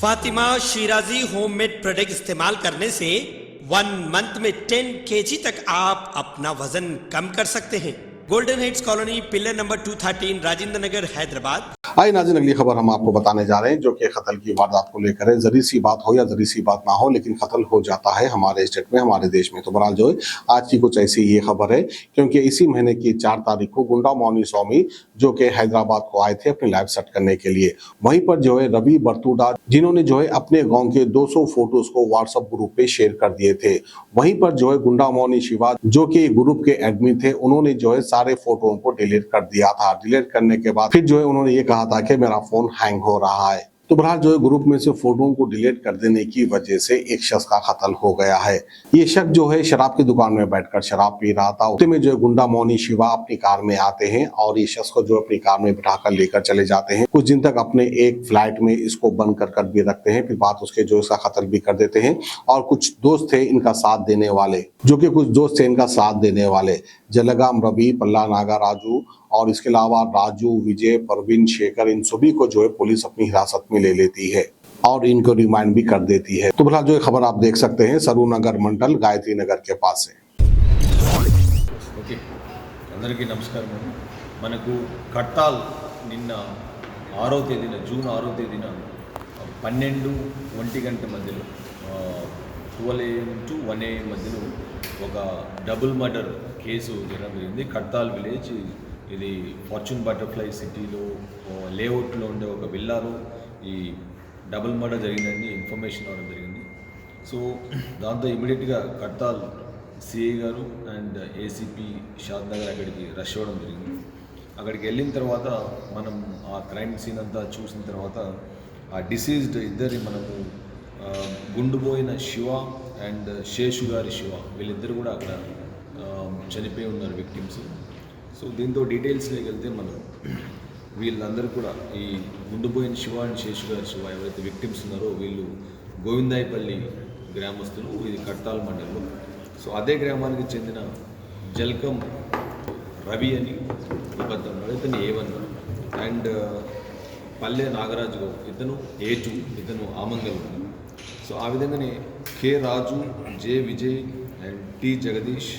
Fatima Shirazi homemade product इस्तेमाल करने से 1 मंथ में 10 kg तक आप अपना वजन कम कर सकते हैं। Golden heights colony, pillar number 213, Rajendra Nagar, Hyderabad. आइए नाज़रीन, अगली खबर हम आपको बताने जा रहे हैं जो कि कत्ल की वारदात को लेकर है। जरी सी बात हो या जरी सी बात ना हो, लेकिन कत्ल हो जाता है हमारे स्टेट में, हमारे देश में। तो बहरहाल जो है आज की कुछ ऐसी ये खबर है, क्योंकि इसी महीने की 4 तारीख को गुंडा मौनी स्वामी जो कि हैदराबाद को आए थे अपनी लाइफ सेट करने के लिए, वहीं पर जो है रवि बर्तुडा जिन्होंने जो है अपने गाँव के 200 फोटोज को व्हाट्सएप ग्रुप पे शेयर कर दिए थे। वहीं पर जो है गुंडा मौनी शिवा जो कि ग्रुप के एडमिन थे, उन्होंने जो है सारे फोटो को डिलीट कर दिया था। डिलीट करने के बाद फिर जो है उन्होंने ये कहा था कि मेरा फोन हैंग हो रहा है। तो बहरहाल जो है ग्रुप में से फोटो को डिलीट कर देने की वजह से एक शख्स का कत्ल हो गया है। ये शख्स जो है शराब की दुकान में बैठकर शराब पी रहा था। उतने में जो है गुंडा मौनी शिवा अपनी कार में आते हैं और ये शख्स को जो अपनी कार में बिठाकर लेकर चले जाते हैं। कुछ दिन तक अपने एक फ्लैट में इसको बंद कर भी रखते हैं। फिर बात उसके जो इसका कत्ल भी कर देते हैं। और कुछ दोस्त थे इनका साथ देने वाले, जलगाम रवि, पल्ला नागा राजू और इसके अलावा राजू, विजय, परवीन, शेखर, इन सभी को जो है पुलिस अपनी हिरासत में ले लेती है और इनको रिमांड भी कर देती है। तो फिलहाल जो खबर आप देख सकते हैं सरू नगर मंडल गायत्री नगर के पास से। ఓకే, అందరికీ నమస్కారం. మనకు కట్టాల్ నిన్న 6వ తేదీన జూన్ 6వ తేదీన 12-1 గంట మధ్యలో 12 AM to 1 AM మధ్యలో ఒక డబుల్ మర్డర్ కేసు జరగడం జరిగింది. కట్టాల్ విలేజ్, ఇది ఫార్చ్యూన్ బటర్ఫ్లై సిటీలో లేఅవుట్లో ఉండే ఒక విల్లాలో ఈ డబుల్ మర్డర్ జరిగిందని ఇన్ఫర్మేషన్ రావడం జరిగింది. సో దాంతో ఇమీడియట్గా కట్టాల్ సిఐ గారు అండ్ ఏసీపీ షాద్ నగర్ అక్కడికి రష్ అవ్వడం జరిగింది. అక్కడికి వెళ్ళిన తర్వాత మనం ఆ క్రైమ్ సీన్ అంతా చూసిన తర్వాత ఆ డిసీజ్డ్ ఇద్దరి మనము గుండుపోయిన శివ అండ్ శేషు గారి శివ, వీళ్ళిద్దరు కూడా అక్కడ చనిపోయి ఉన్నారు విక్టిమ్స్. సో దీంతో డీటెయిల్స్లోకి వెళ్తే మనం వీళ్ళందరూ కూడా ఈ గుండుపోయిన శివ అండ్ శేషు గారి శివ ఎవరైతే విక్టిమ్స్ ఉన్నారో వీళ్ళు గోవిందాయపల్లి గ్రామస్తులు, ఇది కట్టాల్ మండలంలో. సో అదే గ్రామానికి చెందిన జల్కం రవి అని ఒకతను, ఇతను A1 అండ్ పల్లె నాగరాజు గారు, ఇతను A2, ఇతను ఆమంగల్. సో ఆ విధంగానే K Raju, J Vijay and T Jagadish,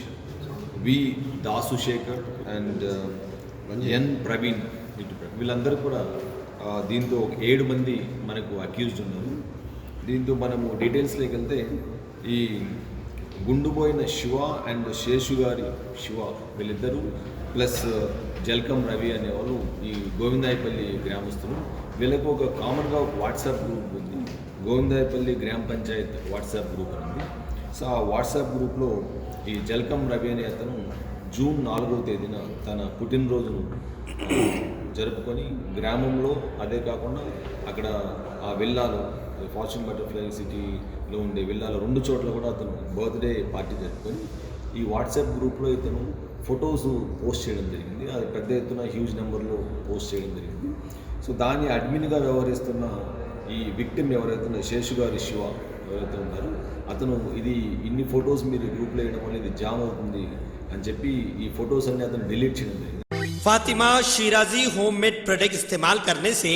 V Dasushekhar and N Praveen, వీళ్ళందరూ కూడా దీంతో 7 మంది మనకు అక్యూజ్డ్ ఉన్నారు. దీంతో మనము డీటెయిల్స్లోకి వెళ్తే ఈ గుండుపోయిన శివ అండ్ శేషు గారి శివ వీళ్ళిద్దరూ ప్లస్ జల్కం రవి అనేవాళ్ళు ఈ గోవిందాయపల్లి గ్రామస్తులు. వీళ్ళకు ఒక కామన్గా ఒక వాట్సాప్ గ్రూప్ ఉంది, గోవిందాయపల్లి గ్రామ పంచాయత్ వాట్సాప్ గ్రూప్ ఉంది. సో ఆ వాట్సాప్ గ్రూప్లో ఈ జల్కం రవి అనే అతను జూన్ 4వ తేదీన తన పుట్టినరోజును జరుపుకొని గ్రామంలో, అదే కాకుండా అక్కడ ఆ విల్లాలో ఫార్చ్యూన్ బటర్ఫ్లై సిటీలో ఉండే విల్లాలో 2 చోట్ల కూడా అతను బర్త్డే పార్టీ జరుపుకొని ఈ వాట్సాప్ గ్రూప్లో ఇతను ఫొటోస్ పోస్ట్ చేయడం జరిగింది. అది పెద్ద ఎత్తున హ్యూజ్ నెంబర్లో పోస్ట్ చేయడం జరిగింది. సో దాన్ని అడ్మిన్గా వ్యవహరిస్తున్న ఈ విక్టిమ్ ఎవరైతే శేషు గారి శివ ఎవరైతే ఉన్నారో అతను ఇది ఇన్ని ఫొటోస్ మీరు గ్రూప్లో వేయడం అనేది జామ్ అవుతుంది అని చెప్పి ఈ ఫొటోస్ అన్ని అతను డిలీట్ చేయడం జరిగింది. फातिमा शिराजी होममेड प्रोडक्ट इस्तेमाल करने से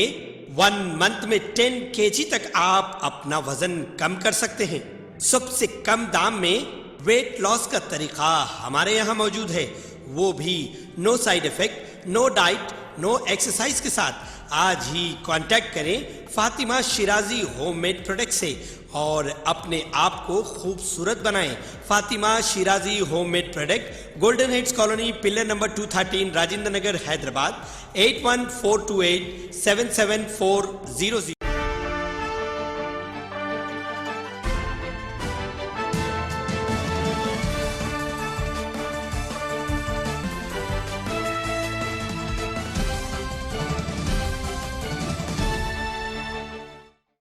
1 मंथ में 10 kg तक आप अपना वजन कम कर सकते हैं। सबसे कम दाम में वेट लॉस का तरीका हमारे यहाँ मौजूद है, वो भी no side effect, no diet, no exercise के साथ। आज ही कांटेक्ट करें फातिमा शिराजी होममेड प्रोडक्ट से और अपने आप को खूबसूरत बनाएं। Fatima Shirazi homemade product, golden heights colony, pillar number 213, Rajendra Nagar, Hyderabad. 8142877400।